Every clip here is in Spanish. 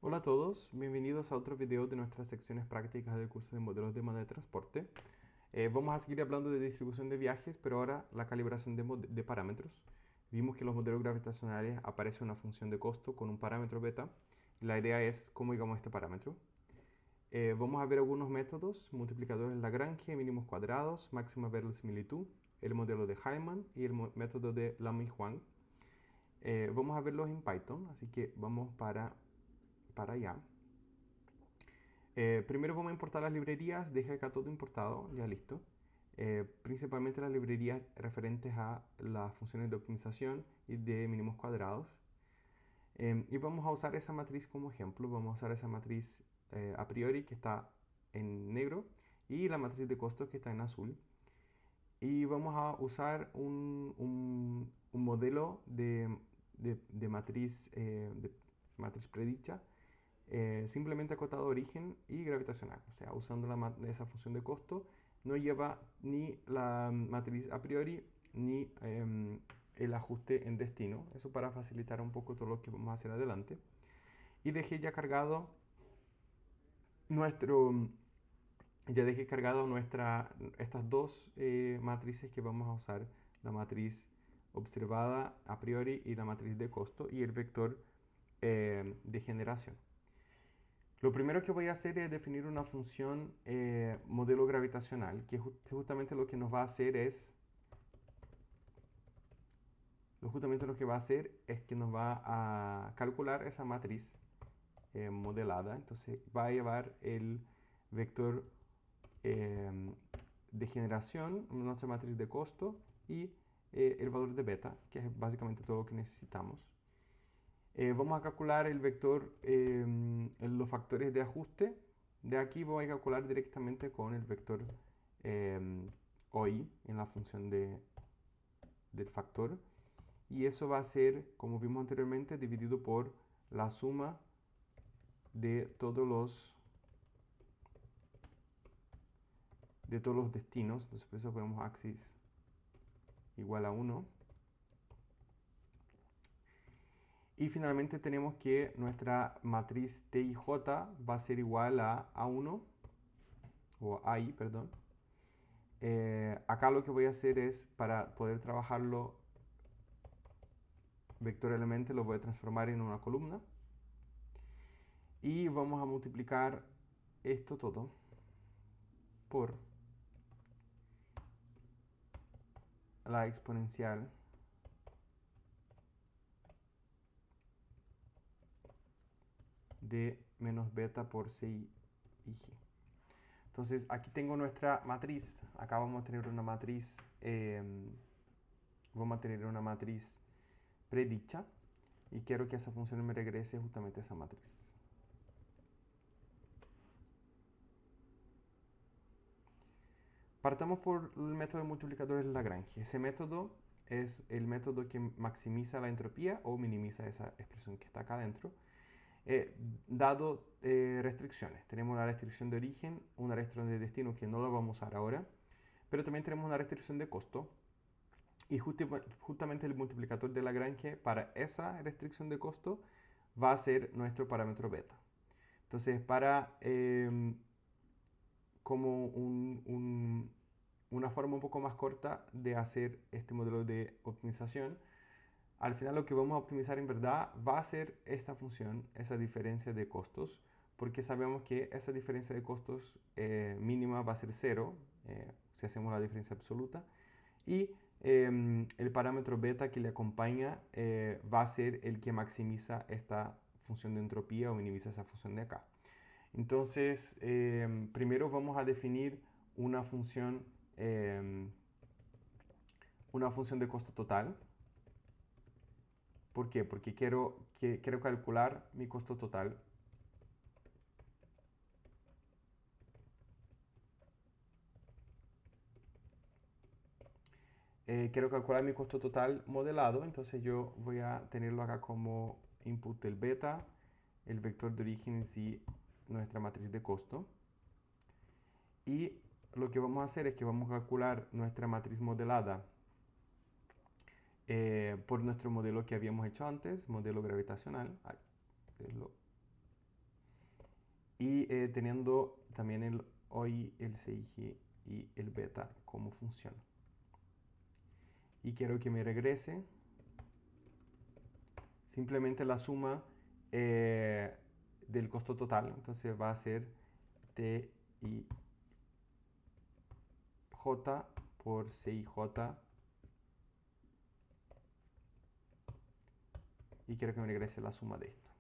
Hola a todos, bienvenidos a otro video de nuestras secciones prácticas del curso de modelos de demanda de transporte. Vamos a seguir hablando de distribución de viajes, pero ahora la calibración de parámetros. Vimos que en los modelos gravitacionales aparece una función de costo con un parámetro beta. La idea es cómo llegamos a este parámetro. Vamos a ver algunos métodos: multiplicadores Lagrange, mínimos cuadrados, máxima verosimilitud, el modelo de Hyman y el método de Lammy-Huang. Vamos a verlos en Python, así que vamos para allá. Primero vamos a importar las librerías, deja acá todo importado, ya listo. Principalmente las librerías referentes a las funciones de optimización y de mínimos cuadrados. Y vamos a usar esa matriz como ejemplo. Vamos a usar esa matriz a priori que está en negro y la matriz de costos que está en azul. Y vamos a usar un modelo de matriz predicha, simplemente acotado a origen y gravitacional. O sea, usando esa función de costo, no lleva ni la matriz a priori ni el ajuste en destino. Eso para facilitar un poco todo lo que vamos a hacer adelante. Y dejé ya cargado nuestro... Ya dejé cargado estas dos matrices que vamos a usar, la matriz observada a priori y la matriz de costo y el vector de generación. Lo primero que voy a hacer es definir una función modelo gravitacional, que justamente lo que nos va a hacer es, que nos va a calcular esa matriz modelada. Entonces va a llevar el vector de generación, nuestra matriz de costo y el valor de beta, que es básicamente todo lo que necesitamos. Vamos a calcular el vector, los factores de ajuste. De aquí voy a calcular directamente con el vector OI en la función del factor. Y eso va a ser, como vimos anteriormente, dividido por la suma de todos los destinos. Entonces por eso ponemos axis igual a 1. Y finalmente tenemos que nuestra matriz TIJ va a ser igual a A1, o AI, perdón. Acá lo que voy a hacer es, para poder trabajarlo vectorialmente, lo voy a transformar en una columna. Y vamos a multiplicar esto todo por la exponencial de menos beta por ci y g. Entonces aquí tengo nuestra matriz. Acá vamos a tener una matriz predicha, y quiero que esa función me regrese justamente a esa matriz. Partamos por el método de multiplicadores Lagrange. Ese método es el método que maximiza la entropía o minimiza esa expresión que está acá adentro, dado restricciones. Tenemos la restricción de origen, una restricción de destino que no la vamos a usar ahora, pero también tenemos una restricción de costo. Y justamente el multiplicador de Lagrange para esa restricción de costo va a ser nuestro parámetro beta. Entonces, para como una forma un poco más corta de hacer este modelo de optimización, al final lo que vamos a optimizar en verdad va a ser esta función, esa diferencia de costos, porque sabemos que esa diferencia de costos mínima va a ser 0 si hacemos la diferencia absoluta, y el parámetro beta que le acompaña va a ser el que maximiza esta función de entropía o minimiza esa función de acá. Entonces, primero vamos a definir una función de costo total. ¿Por qué? Porque quiero calcular mi costo total. Quiero calcular mi costo total modelado, entonces yo voy a tenerlo acá como input del beta, el vector de origen en sí, nuestra matriz de costo. Y lo que vamos a hacer es que vamos a calcular nuestra matriz modelada por nuestro modelo que habíamos hecho antes, modelo gravitacional. y teniendo también hoy el CIG y el beta como función. Y quiero que me regrese simplemente la suma del costo total. Entonces va a ser TIJ por CIJ. Y quiero que me regrese la suma de esto.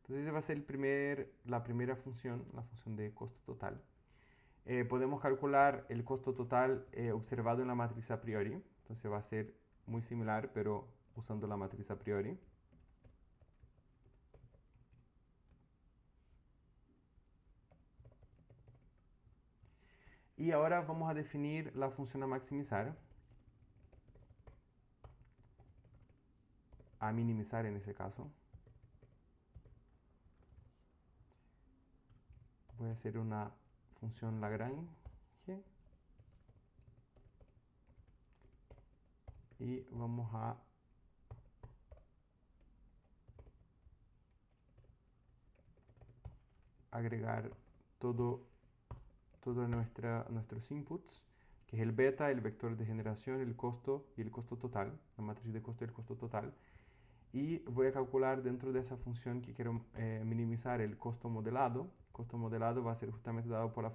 Entonces esa va a ser la primera función, la función de costo total. Podemos calcular el costo total observado en la matriz a priori. Entonces va a ser muy similar, pero usando la matriz a priori. Y ahora vamos a definir la función a maximizar, a minimizar en ese caso. Voy a hacer una función Lagrange y vamos a agregar todos nuestros inputs, que es el beta, el vector de generación, el costo y el costo total, la matriz de costo y el costo total. Y voy a calcular dentro de esa función que quiero minimizar el costo modelado. El costo modelado va a ser justamente dado por la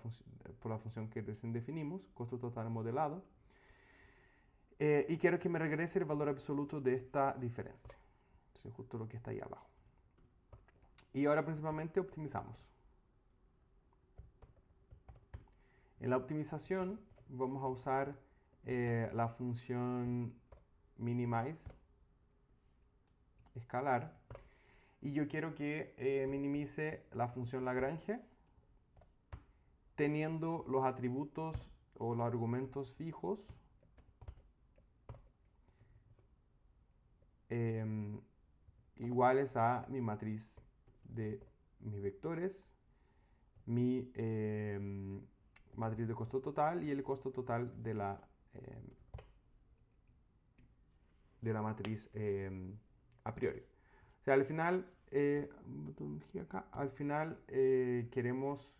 función que recién definimos, costo total modelado. Y quiero que me regrese el valor absoluto de esta diferencia. Entonces, justo lo que está ahí abajo. Y ahora principalmente optimizamos. En la optimización vamos a usar la función minimize escalar. Y yo quiero que minimice la función Lagrange teniendo los atributos o los argumentos fijos iguales a mi matriz de mis vectores, mi matriz de costo total y el costo total de la matriz a priori. O sea, al final, queremos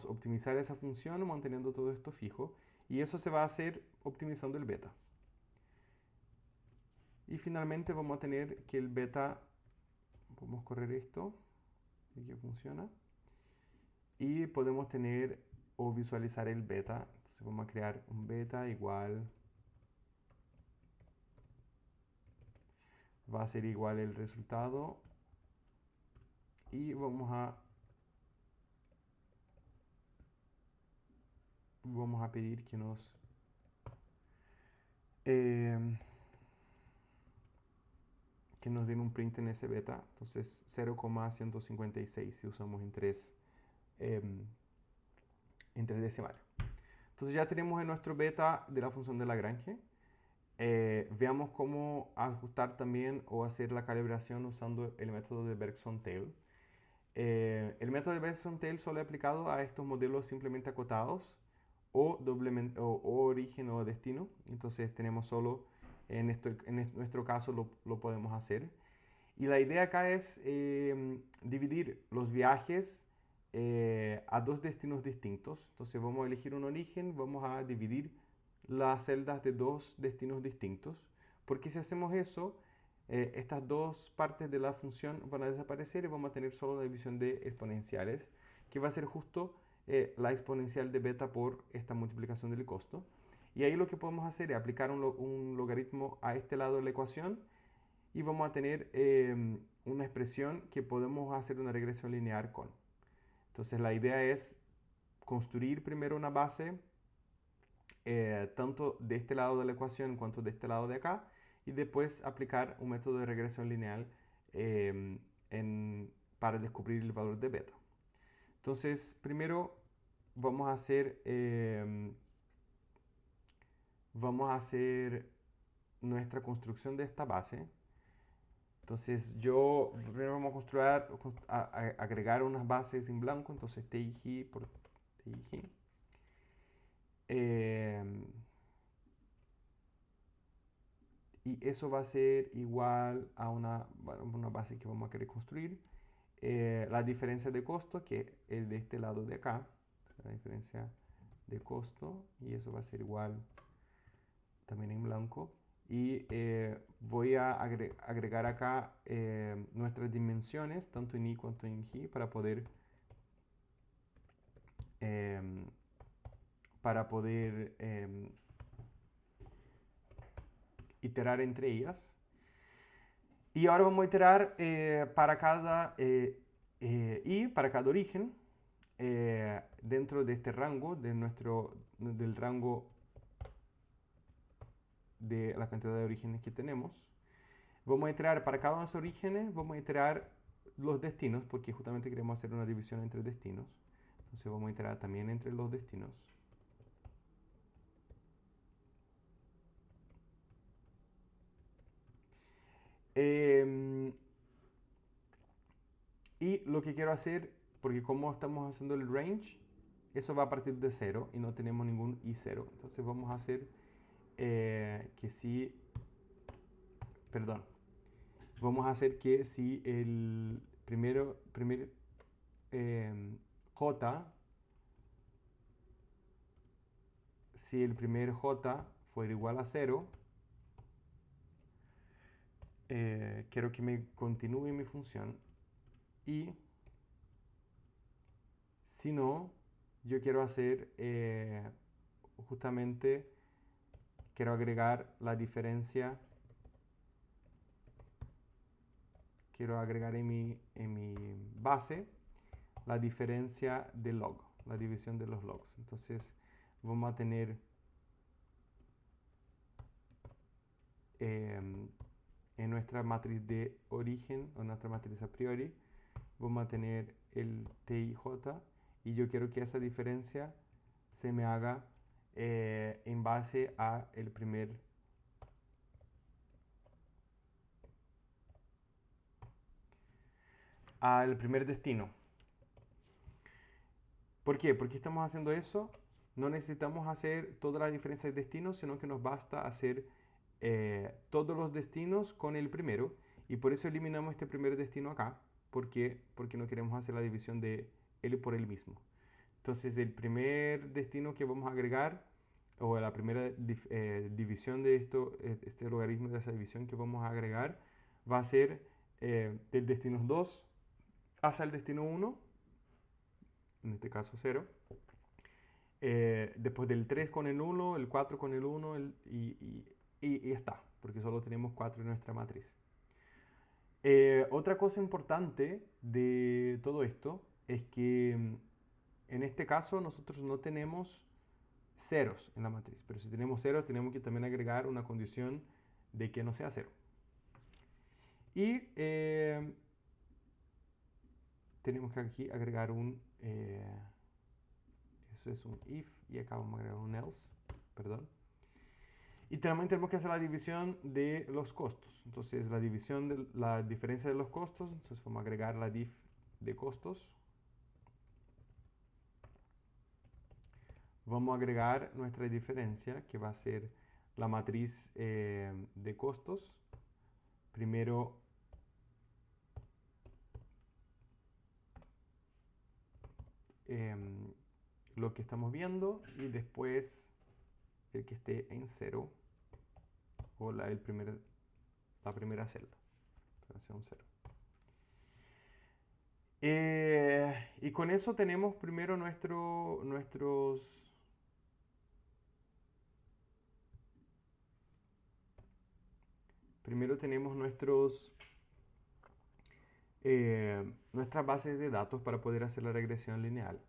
optimizar esa función manteniendo todo esto fijo, y eso se va a hacer optimizando el beta. Y finalmente vamos a tener que el beta, podemos correr esto, y que funciona, y podemos tener o visualizar el beta. Entonces vamos a crear un beta igual, va a ser igual el resultado, y vamos a pedir que nos den un print en ese beta. Entonces 0,156 si usamos en tres decimales. Entonces ya tenemos en nuestro beta de la función de Lagrange. Veamos cómo ajustar también o hacer la calibración usando el método de Bergson-Tail. El método de Bergson-Tail solo es aplicado a estos modelos simplemente acotados o origen o destino. Entonces tenemos solo, en nuestro caso lo podemos hacer. Y la idea acá es dividir los viajes a dos destinos distintos. Entonces vamos a elegir un origen, vamos a dividir las celdas de dos destinos distintos, porque si hacemos eso, estas dos partes de la función van a desaparecer y vamos a tener solo una división de exponenciales, que va a ser justo la exponencial de beta por esta multiplicación del costo. Y ahí lo que podemos hacer es aplicar un logaritmo a este lado de la ecuación y vamos a tener una expresión que podemos hacer una regresión lineal con. Entonces la idea es construir primero una base tanto de este lado de la ecuación cuanto de este lado de acá, y después aplicar un método de regresión lineal para descubrir el valor de beta. Entonces primero vamos a hacer nuestra construcción de esta base. Entonces primero vamos a construir, agregar unas bases en blanco. Entonces TIG por TIG. y eso va a ser igual a una base que vamos a querer construir. La diferencia de costo, que es de este lado de acá, la diferencia de costo, y eso va a ser igual también en blanco. Y voy a agregar acá nuestras dimensiones, tanto en i cuanto en j, em, para poder iterar entre ellas. Y ahora vamos a iterar para cada i, para cada origen, dentro de este rango, del rango de la cantidad de orígenes que tenemos. Vamos a iterar para cada uno de esos orígenes, vamos a iterar los destinos, porque justamente queremos hacer una división entre destinos. Entonces vamos a iterar también entre los destinos. Y lo que quiero hacer, porque como estamos haciendo el range, eso va a partir de 0 y no tenemos ningún i0. Entonces vamos a hacer que si, perdón, vamos a hacer que si el primer j, si el primer j fuera igual a 0, quiero que me continúe mi función. Y si no, yo quiero hacer justamente, quiero agregar la diferencia, quiero agregar en mi base la diferencia de log, la división de los logs. Entonces vamos a tener en nuestra matriz de origen, o nuestra matriz a priori, vamos a tener el TIJ, y yo quiero que esa diferencia se me haga en base a al primer destino. ¿Por qué? Porque estamos haciendo eso. No necesitamos hacer todas las diferencias de destinos, sino que nos basta hacer todos los destinos con el primero. Y por eso eliminamos este primer destino acá. ¿Por qué? Porque no queremos hacer la división de él por él mismo. Entonces el primer destino que vamos a agregar, o la primera división de este logaritmo de esa división que vamos a agregar, va a ser del destino 2 hacia el destino 1, en este caso 0. Después del 3 con el 1, el 4 con el 1, y está, porque solo tenemos 4 en nuestra matriz. Otra cosa importante de todo esto es que en este caso nosotros no tenemos ceros en la matriz, pero si tenemos ceros tenemos que también agregar una condición de que no sea 0. Y tenemos que aquí agregar eso es un if, y acá vamos a agregar un else, perdón. Y también tenemos que hacer la división de los costos. Entonces la división de la diferencia de los costos, entonces vamos a agregar la diff de costos. Vamos a agregar nuestra diferencia, que va a ser la matriz de costos. Primero lo que estamos viendo, y después el que esté en 0, o la primera celda, sea un 0. Y con eso tenemos primero nuestras bases de datos para poder hacer la regresión lineal.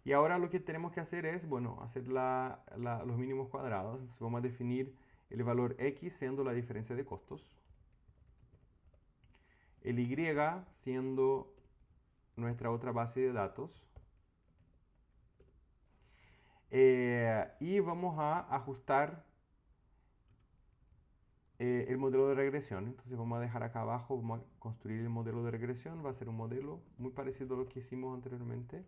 Y ahora lo que tenemos que hacer es, bueno, hacer los mínimos cuadrados. Entonces vamos a definir el valor x siendo la diferencia de costos, el y siendo nuestra otra base de datos, y vamos a ajustar el modelo de regresión. Entonces vamos a dejar acá abajo, vamos a construir el modelo de regresión. Va a ser un modelo muy parecido a lo que hicimos anteriormente,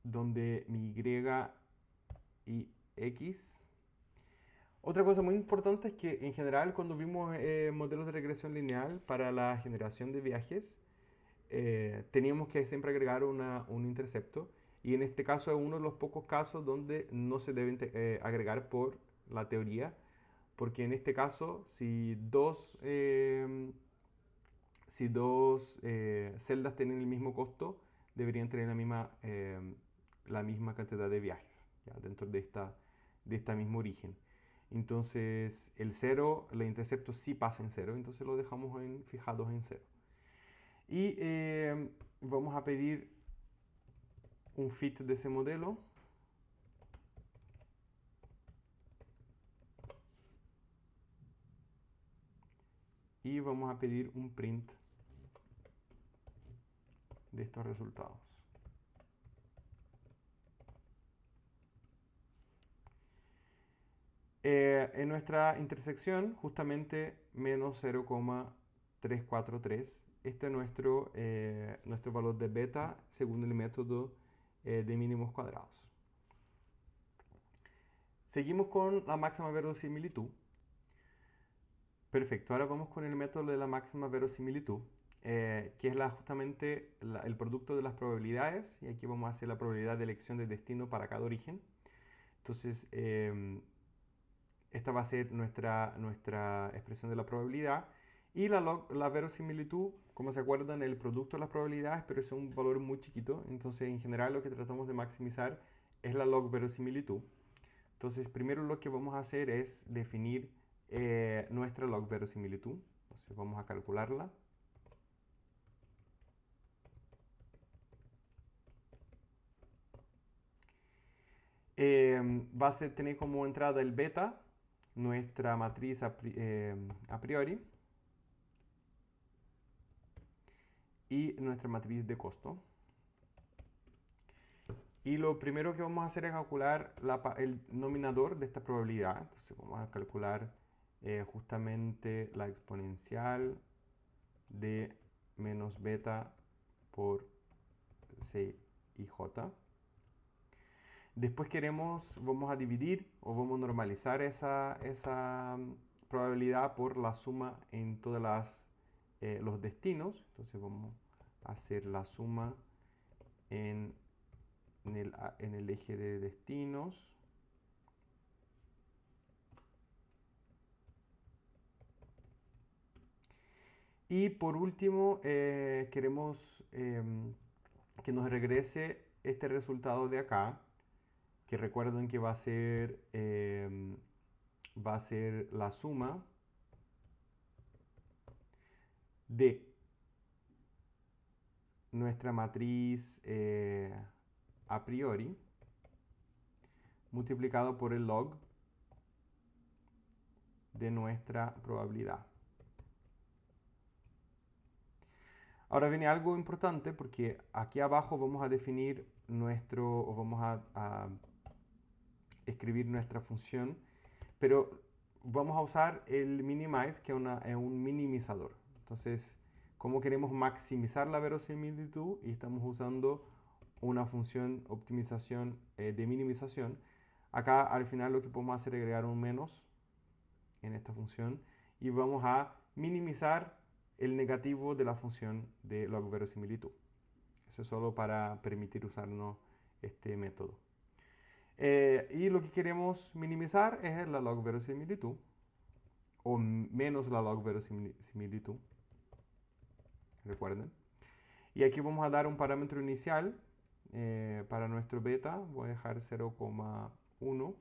donde mi y x Otra cosa muy importante es que en general cuando vimos modelos de regresión lineal para la generación de viajes, teníamos que siempre agregar un intercepto y en este caso es uno de los pocos casos donde no se deben agregar por la teoría, porque en este caso si dos celdas tienen el mismo costo, deberían tener la misma cantidad de viajes, ¿ya? Dentro de esta mismo origen. Entonces, el cero, el intercepto sí pasa en cero, entonces lo dejamos fijados en cero. Y vamos a pedir un fit de ese modelo. Y vamos a pedir un print de estos resultados. En nuestra intersección, justamente menos 0,343. Este es nuestro valor de beta según el método de mínimos cuadrados. Seguimos con la máxima verosimilitud. Perfecto, ahora vamos con el método de la máxima verosimilitud, que es justamente el producto de las probabilidades. Y aquí vamos a hacer la probabilidad de elección de destino para cada origen. Entonces, esta va a ser nuestra expresión de la probabilidad. Y la verosimilitud, como se acuerdan, el producto de las probabilidades, pero es un valor muy chiquito. Entonces, en general, lo que tratamos de maximizar es la log verosimilitud. Entonces, primero lo que vamos a hacer es definir nuestra log verosimilitud. Entonces, vamos a calcularla. Va a tener como entrada el beta, nuestra matriz a priori, y nuestra matriz de costo. Y lo primero que vamos a hacer es calcular el nominador de esta probabilidad. Entonces vamos a calcular justamente la exponencial de menos beta por C y J. Después vamos a dividir o vamos a normalizar esa probabilidad por la suma en todos los destinos. Entonces vamos a hacer la suma en el eje de destinos. Y por último, queremos que nos regrese este resultado de acá, que recuerden que va a ser la suma de nuestra matriz a priori multiplicado por el log de nuestra probabilidad. Ahora viene algo importante porque aquí abajo vamos a definir vamos a escribir nuestra función, pero vamos a usar el minimize, que es un minimizador. Entonces, como queremos maximizar la verosimilitud y estamos usando una función optimización de minimización, acá al final lo que podemos hacer es agregar un menos en esta función y vamos a minimizar el negativo de la función de log verosimilitud. Eso es solo para permitir usarnos este método. Y lo que queremos minimizar es la log verosimilitud o menos la log verosimilitud. Recuerden. Y aquí vamos a dar un parámetro inicial para nuestro beta. Voy a dejar 0,1.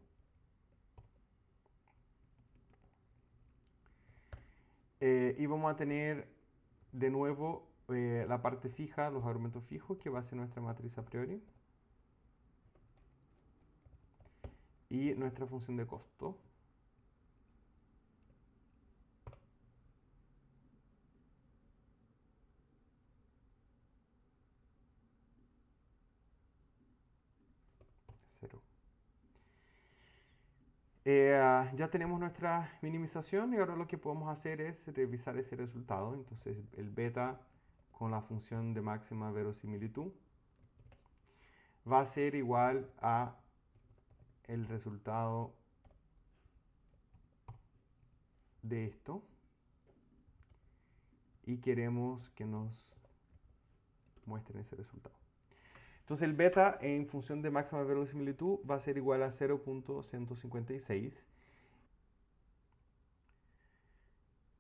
Y vamos a tener de nuevo la parte fija, los argumentos fijos, que va a ser nuestra matriz a priori. Y nuestra función de costo. Ya tenemos nuestra minimización y ahora lo que podemos hacer es revisar ese resultado. Entonces el beta con la función de máxima verosimilitud va a ser igual a el resultado de esto y queremos que nos muestren ese resultado. Entonces el beta en función de máxima verosimilitud va a ser igual a 0.156.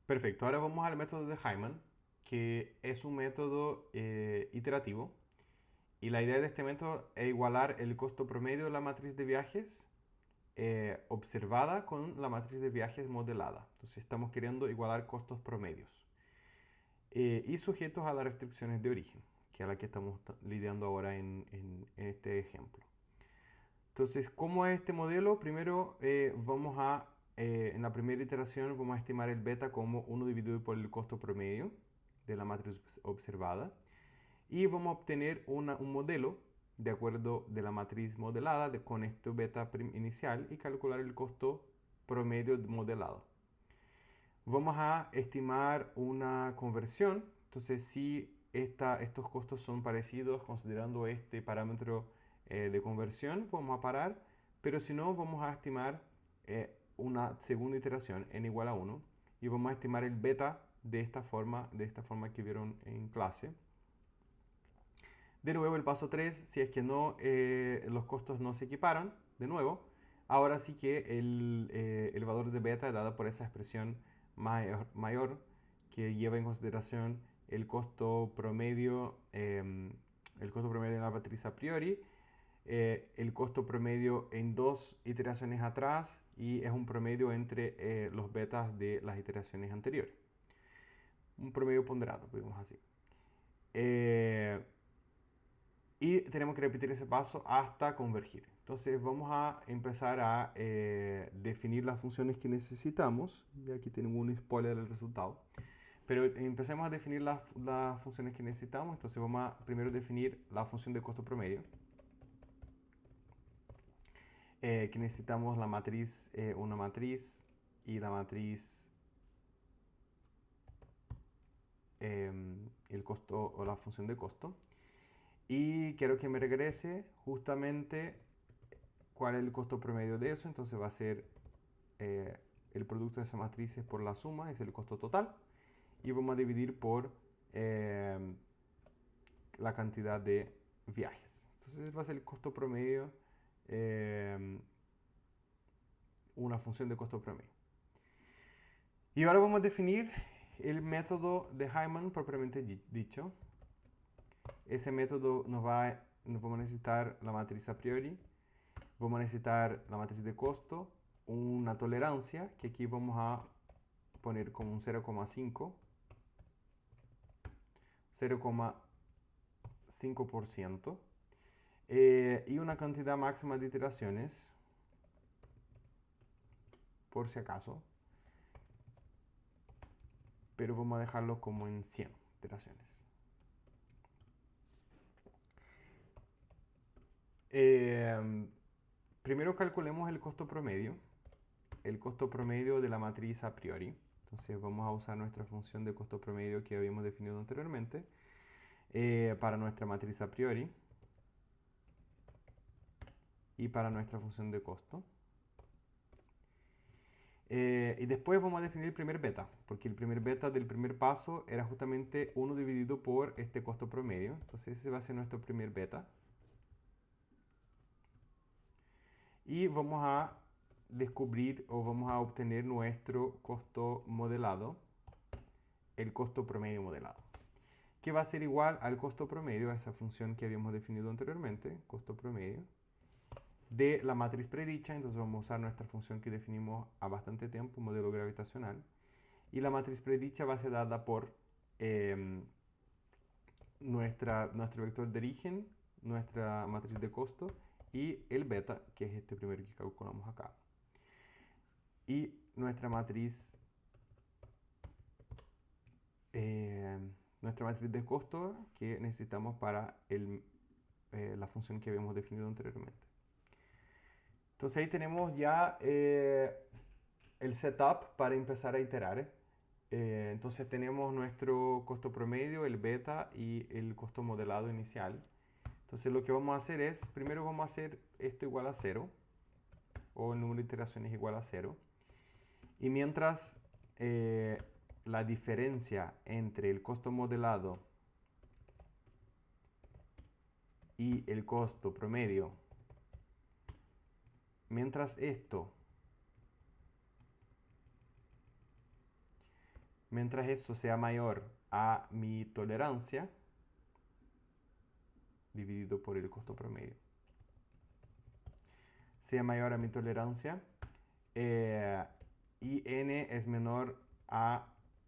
Perfecto, ahora vamos al método de Hyman, que es un método iterativo. Y la idea de este método es igualar el costo promedio de la matriz de viajes observada con la matriz de viajes modelada. Entonces estamos queriendo igualar costos promedios y sujetos a las restricciones de origen, que es la que estamos lidiando ahora en este ejemplo. Entonces, ¿cómo es este modelo? Primero en la primera iteración vamos a estimar el beta como 1 dividido por el costo promedio de la matriz observada. Y vamos a obtener un modelo de acuerdo de la matriz modelada con este beta inicial y calcular el costo promedio modelado. Vamos a estimar una conversión. Entonces, si estos costos son parecidos considerando este parámetro de conversión, vamos a parar. Pero si no, vamos a estimar una segunda iteración n igual a 1 y vamos a estimar el beta de esta forma que vieron en clase. De nuevo, el paso 3, si es que los costos no se equiparan, de nuevo, ahora sí que el valor de beta es dado por esa expresión mayor que lleva en consideración el costo promedio de la matriz a priori, el costo promedio en 2 iteraciones atrás y es un promedio entre los betas de las iteraciones anteriores. Un promedio ponderado, digamos así. Y tenemos que repetir ese paso hasta convergir. Entonces vamos a empezar a definir las funciones que necesitamos. Y aquí tenemos un spoiler del resultado. Pero empecemos a definir las funciones que necesitamos. Entonces vamos a primero definir la función de costo promedio. Que necesitamos la matriz, una matriz y la matriz, el costo o la función de costo. Y quiero que me regrese justamente cuál es el costo promedio de eso. Entonces va a ser el producto de esas matrices por la suma, es el costo total. Y vamos a dividir por la cantidad de viajes. Entonces va a ser el costo promedio, una función de costo promedio. Y ahora vamos a definir el método de Hyman propiamente dicho. Ese método nos vamos a necesitar la matriz a priori, vamos a necesitar la matriz de costo, una tolerancia, que aquí vamos a poner como un 0,5, 0,5%, y una cantidad máxima de iteraciones, por si acaso, pero vamos a dejarlo como en 100 iteraciones. Primero calculemos el costo promedio de la matriz a priori. Entonces vamos a usar nuestra función de costo promedio que habíamos definido anteriormente para nuestra matriz a priori y para nuestra función de costo. Y después vamos a definir el primer beta, porque el primer beta del primer paso era justamente 1 dividido por este costo promedio. Entonces ese va a ser nuestro primer beta. Y vamos a descubrir o vamos a obtener nuestro costo modelado, el costo promedio modelado, que va a ser igual al costo promedio, a esa función que habíamos definido anteriormente, costo promedio, de la matriz predicha. Entonces vamos a usar nuestra función que definimos a bastante tiempo, modelo gravitacional, y la matriz predicha va a ser dada por nuestro vector de origen, nuestra matriz de costo, y el beta, que es este primero que calculamos acá. Y nuestra matriz de costo que necesitamos para la función que habíamos definido anteriormente. Entonces ahí tenemos ya el setup para empezar a iterar. Entonces tenemos nuestro costo promedio, el beta y el costo modelado inicial. Entonces lo que vamos a hacer es, primero vamos a hacer esto igual a 0, o el número de iteraciones igual a 0. Y mientras la diferencia entre el costo modelado y el costo promedio, mientras eso sea mayor a mi tolerancia, dividido por el costo promedio, sea mayor a mi tolerancia, y n es menor a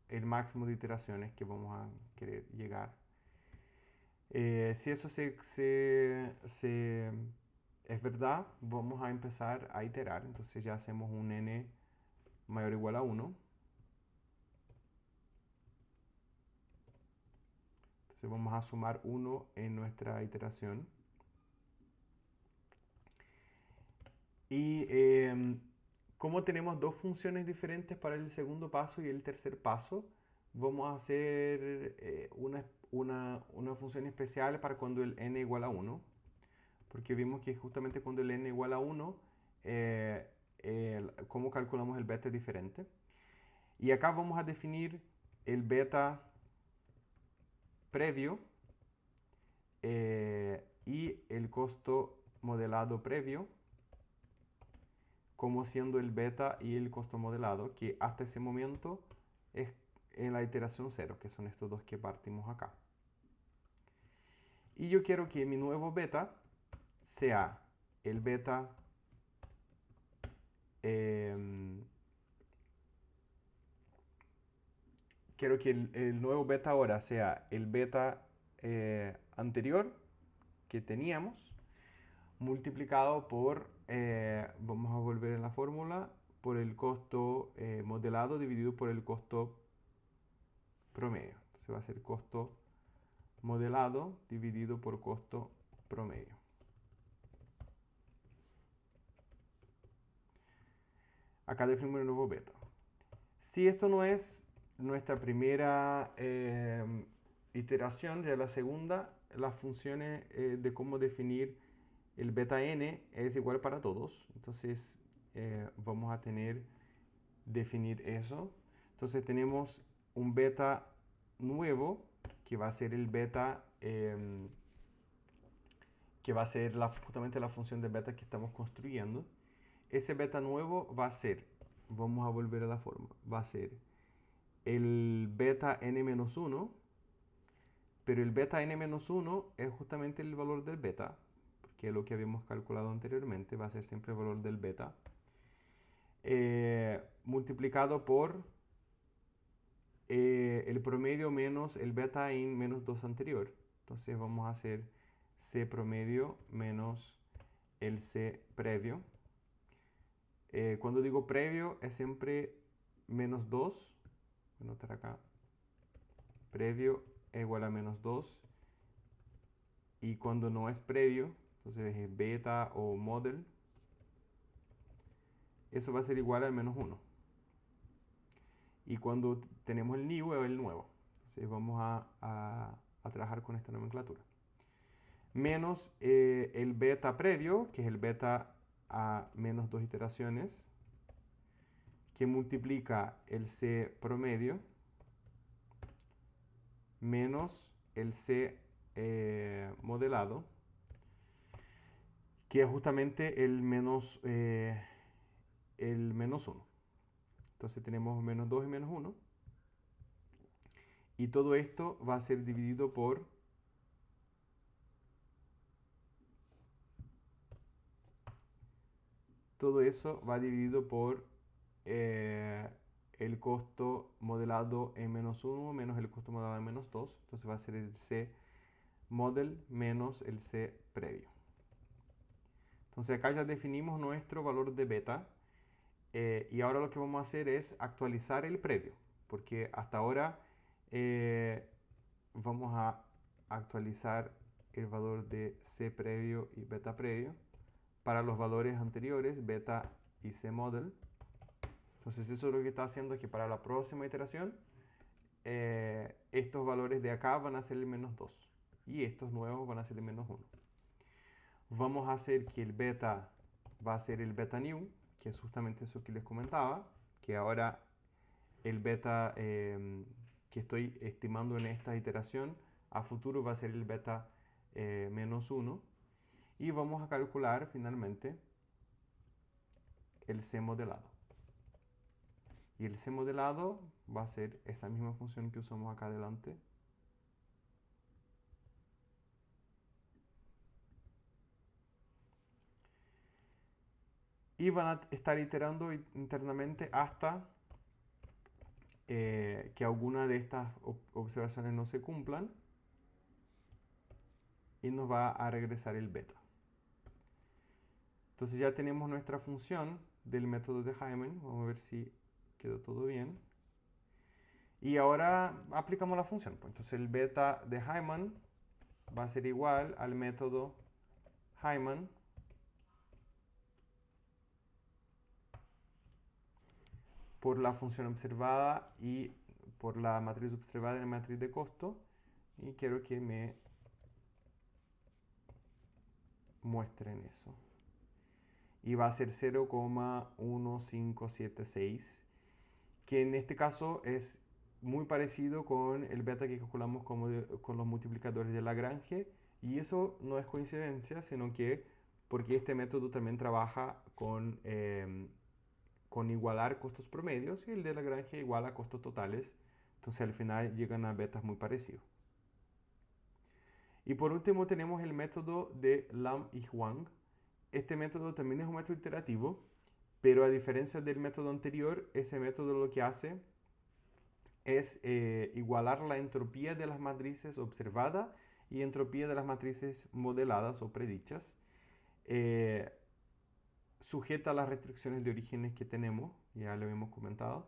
el máximo de iteraciones que vamos a querer llegar. Si eso es verdad, vamos a empezar a iterar. Entonces ya hacemos un n mayor o igual a 1. Entonces vamos a sumar 1 en nuestra iteración. Y como tenemos dos funciones diferentes para el segundo paso y el tercer paso, vamos a hacer una función especial para cuando el n igual a 1. Porque vimos que justamente cuando el n igual a 1, cómo calculamos el beta es diferente. Y acá vamos a definir el beta previo y el costo modelado previo como siendo el beta y el costo modelado, que hasta ese momento es en la iteración 0, que son estos dos que partimos acá. Y yo quiero que mi nuevo beta sea el beta quiero que el nuevo beta ahora sea el beta anterior que teníamos multiplicado por, vamos a volver en la fórmula, por el costo modelado dividido por el costo promedio. Entonces va a ser costo modelado dividido por costo promedio. Acá definimos el nuevo beta. Si esto no es nuestra primera iteración, ya la segunda, las funciones de cómo definir el beta n es igual para todos. Entonces vamos a definir eso. Entonces tenemos un beta nuevo que va a ser el beta que va a ser justamente la función de beta que estamos construyendo. Ese beta nuevo va a ser, vamos a volver a la forma, va a ser el beta n-1, pero el beta n-1 es justamente el valor del beta, porque es lo que habíamos calculado anteriormente, va a ser siempre el valor del beta, multiplicado por el promedio menos el beta en menos 2 anterior. Entonces vamos a hacer C promedio menos el C previo. Cuando digo previo es siempre menos 2. Voy a anotar acá. Previo es igual a menos 2. Y cuando no es previo, entonces es beta o model, eso va a ser igual al menos 1. Y cuando tenemos el new es el nuevo. Entonces vamos a trabajar con esta nomenclatura. Menos el beta previo, que es el beta a menos 2 iteraciones, que multiplica el C promedio, menos el C modelado, que es justamente el menos 1. Entonces tenemos menos 2 y menos 1. Y todo esto va a ser dividido por todo eso va dividido por el costo modelado en menos 1 menos el costo modelado en menos 2. Entonces va a ser el C model menos el C previo. Entonces acá ya definimos nuestro valor de beta. Y ahora lo que vamos a hacer es actualizar el previo. Porque hasta ahora vamos a actualizar el valor de C previo y beta previo para los valores anteriores, beta y C model. Entonces eso lo que está haciendo es que para la próxima iteración estos valores de acá van a ser el menos 2 y estos nuevos van a ser el menos 1. Vamos a hacer que el beta va a ser el beta new, que es justamente eso que les comentaba, que ahora el beta que estoy estimando en esta iteración a futuro va a ser el beta menos 1. Y vamos a calcular finalmente el C modelado. Y el C modelado va a ser esa misma función que usamos acá adelante. Y van a estar iterando internamente hasta que alguna de estas observaciones no se cumplan. Y nos va a regresar el beta. Entonces ya tenemos nuestra función del método de Hyman. Vamos a ver si quedó todo bien. Y ahora aplicamos la función. Entonces el beta de Hyman va a ser igual al método Hyman por la función observada y por la matriz observada en la matriz de costo. Y quiero que me muestren eso. Y va a ser 0,1576, que en este caso es muy parecido con el beta que calculamos con los multiplicadores de Lagrange. Y eso no es coincidencia, sino que porque este método también trabaja con igualar costos promedios y el de Lagrange iguala costos totales. Entonces al final llegan a betas muy parecidos. Y por último tenemos el método de Lam y Huang. Este método también es un método iterativo, pero a diferencia del método anterior, ese método lo que hace es igualar la entropía de las matrices observadas y entropía de las matrices modeladas o predichas, sujeta a las restricciones de orígenes que tenemos, ya lo hemos comentado.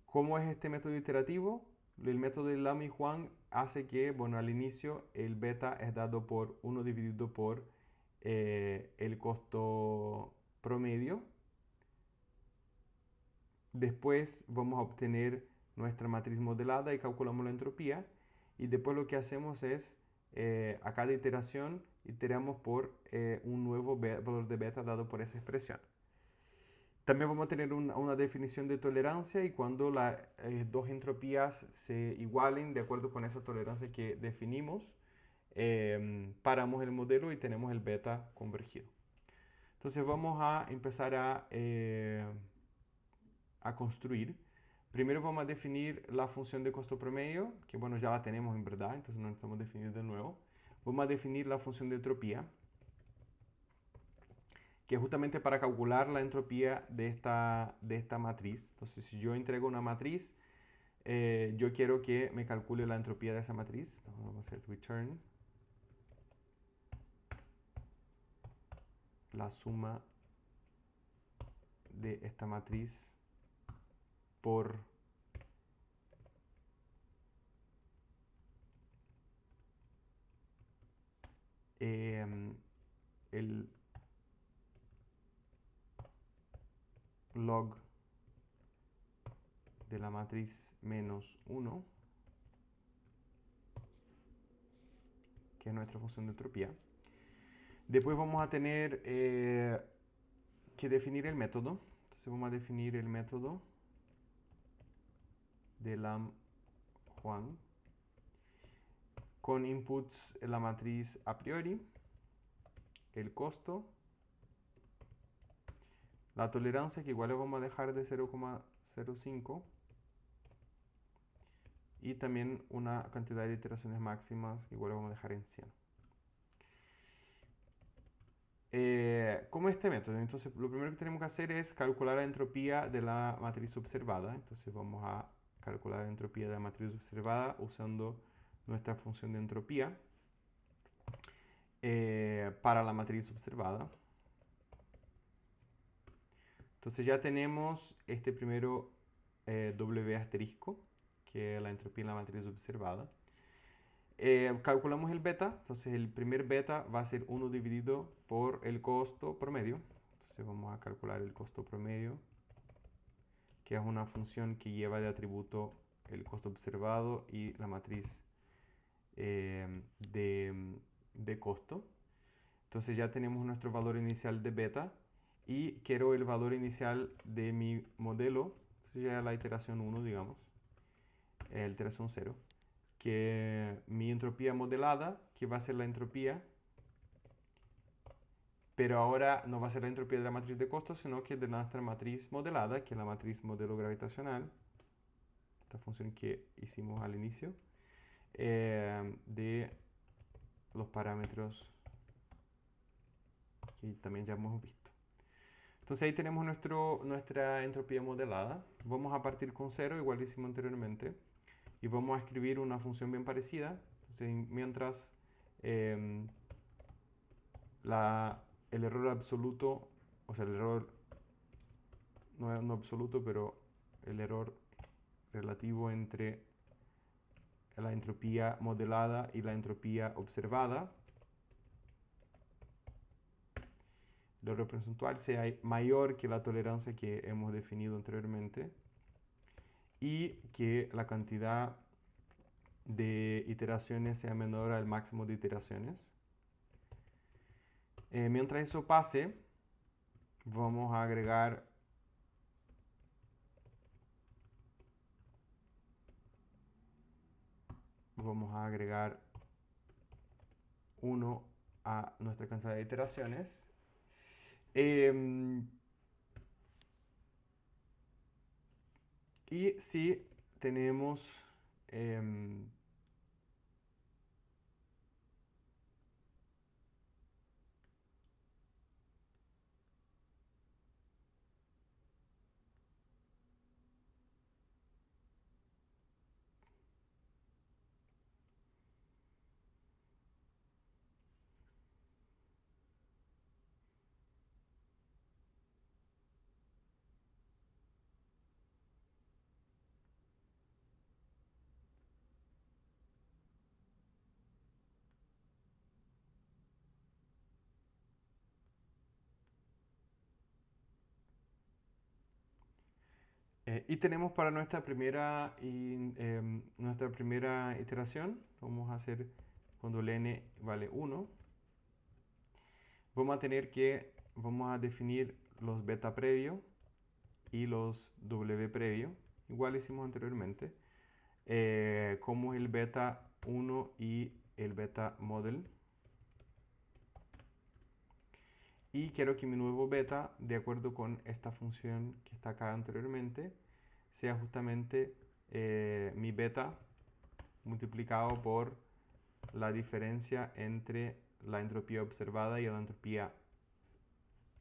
¿Cómo es este método iterativo? El método de Lam y Huang hace que, bueno, al inicio el beta es dado por 1 dividido por el costo promedio. Después vamos a obtener nuestra matriz modelada y calculamos la entropía. Y después lo que hacemos es, a cada iteración, iteramos por un nuevo valor de beta dado por esa expresión. También vamos a tener una definición de tolerancia y cuando las dos entropías se igualen de acuerdo con esa tolerancia que definimos, paramos el modelo y tenemos el beta convergido. Entonces vamos a empezar a construir. Primero vamos a definir la función de costo promedio, que bueno, ya la tenemos en verdad, entonces no necesitamos definir de nuevo. Vamos a definir la función de entropía, que es justamente para calcular la entropía de esta matriz. Entonces, si yo entrego una matriz, yo quiero que me calcule la entropía de esa matriz. Entonces, vamos a hacer return la suma de esta matriz por el log de la matriz menos 1, que es nuestra función de entropía. Después vamos a tener que definir el método. Entonces vamos a definir el método de Lam-Huang con inputs en la matriz a priori, el costo, la tolerancia, que igual le vamos a dejar de 0,05, y también una cantidad de iteraciones máximas que igual le vamos a dejar en 100. ¿Cómo es este método? Entonces lo primero que tenemos que hacer es calcular la entropía de la matriz observada. Entonces vamos a calcular la entropía de la matriz observada usando nuestra función de entropía para la matriz observada. Entonces ya tenemos este primero W asterisco, que es la entropía en la matriz observada. Calculamos el beta, entonces el primer beta va a ser 1 dividido por el costo promedio. Entonces vamos a calcular el costo promedio, que es una función que lleva de atributo el costo observado y la matriz de costo. Entonces ya tenemos nuestro valor inicial de beta y quiero el valor inicial de mi modelo, sería la iteración 1, digamos, la iteración 0, que mi entropía modelada, que va a ser la entropía, pero ahora no va a ser la entropía de la matriz de costos, sino que de nuestra matriz modelada, que es la matriz modelo gravitacional, esta función que hicimos al inicio, de los parámetros que también ya hemos visto. Entonces ahí tenemos nuestra entropía modelada. Vamos a partir con 0, igual lo hicimos anteriormente, y vamos a escribir una función bien parecida. Entonces mientras em, el error absoluto, o sea, el error no absoluto, pero el error relativo entre la entropía modelada y la entropía observada, el error porcentual sea mayor que la tolerancia que hemos definido anteriormente y que la cantidad de iteraciones sea menor al máximo de iteraciones. Mientras eso pase, vamos a agregar vamos a agregar 1 a nuestra cantidad de iteraciones. Y si tenemos y tenemos para nuestra primera iteración, vamos a hacer cuando el n vale 1, vamos a definir los beta previo y los w previo, igual hicimos anteriormente, como el beta 1 y el beta model. Y quiero que mi nuevo beta, de acuerdo con esta función que está acá anteriormente, sea justamente mi beta multiplicado por la diferencia entre la entropía observada y la entropía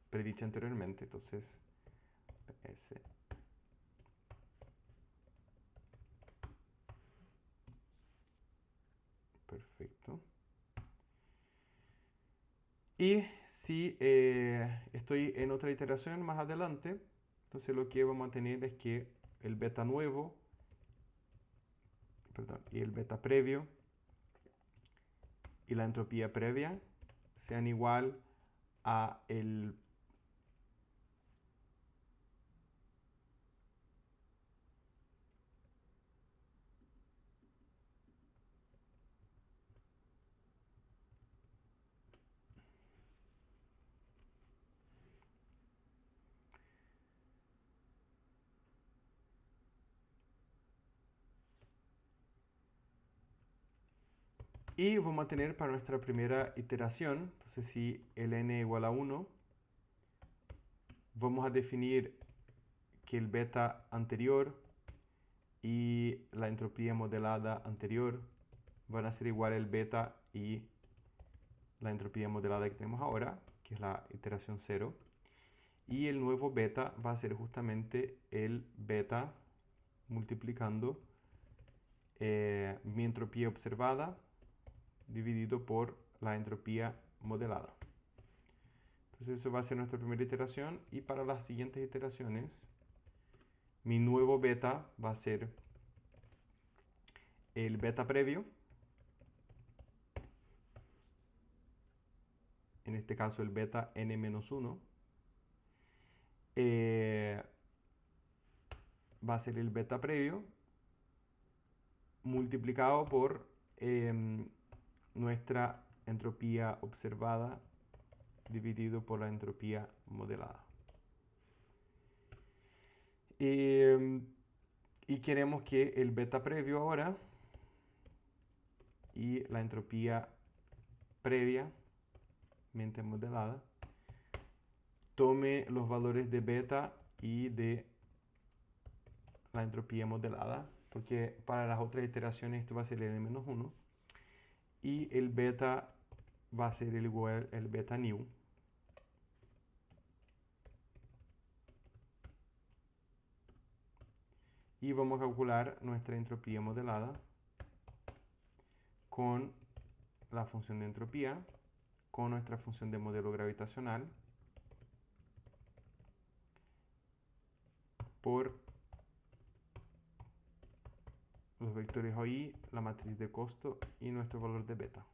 predicha anteriormente. Entonces, S. Perfecto. Y si estoy en otra iteración más adelante, entonces lo que vamos a tener es que el beta nuevo, perdón, y el beta previo y la entropía previa sean igual a el y vamos a tener para nuestra primera iteración, entonces si el n igual a 1, vamos a definir que el beta anterior y la entropía modelada anterior van a ser igual al beta y la entropía modelada que tenemos ahora, que es la iteración 0. Y el nuevo beta va a ser justamente el beta multiplicando mi entropía observada dividido por la entropía modelada. Entonces eso va a ser nuestra primera iteración y para las siguientes iteraciones mi nuevo beta va a ser el beta previo, en este caso el beta n-1, va a ser el beta previo multiplicado por nuestra entropía observada dividido por la entropía modelada. em, y queremos que el beta previo ahora y la entropía previamente modelada tome los valores de beta y de la entropía modelada, porque para las otras iteraciones esto va a ser el n-1 y el beta va a ser el igual al beta new. Y vamos a calcular nuestra entropía modelada con la función de entropía, con nuestra función de modelo gravitacional, por los vectores OI, la matriz de costo y nuestro valor de beta.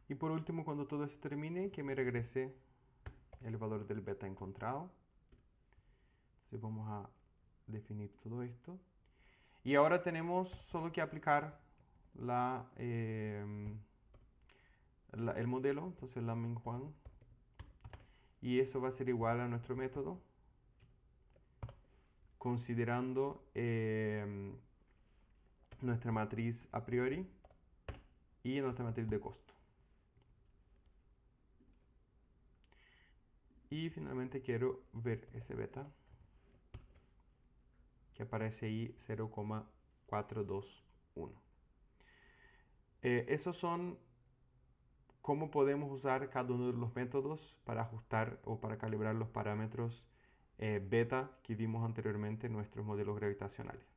Y por último, cuando todo se termine, que me regrese el valor del beta encontrado. Entonces vamos a definir todo esto. Y ahora tenemos solo que aplicar el modelo, entonces la Minhuang. Y eso va a ser igual a nuestro método, considerando nuestra matriz a priori y nuestra matriz de costo. Y finalmente quiero ver ese beta que aparece ahí 0,421. Esos son cómo podemos usar cada uno de los métodos para ajustar o para calibrar los parámetros beta que vimos anteriormente en nuestros modelos gravitacionales.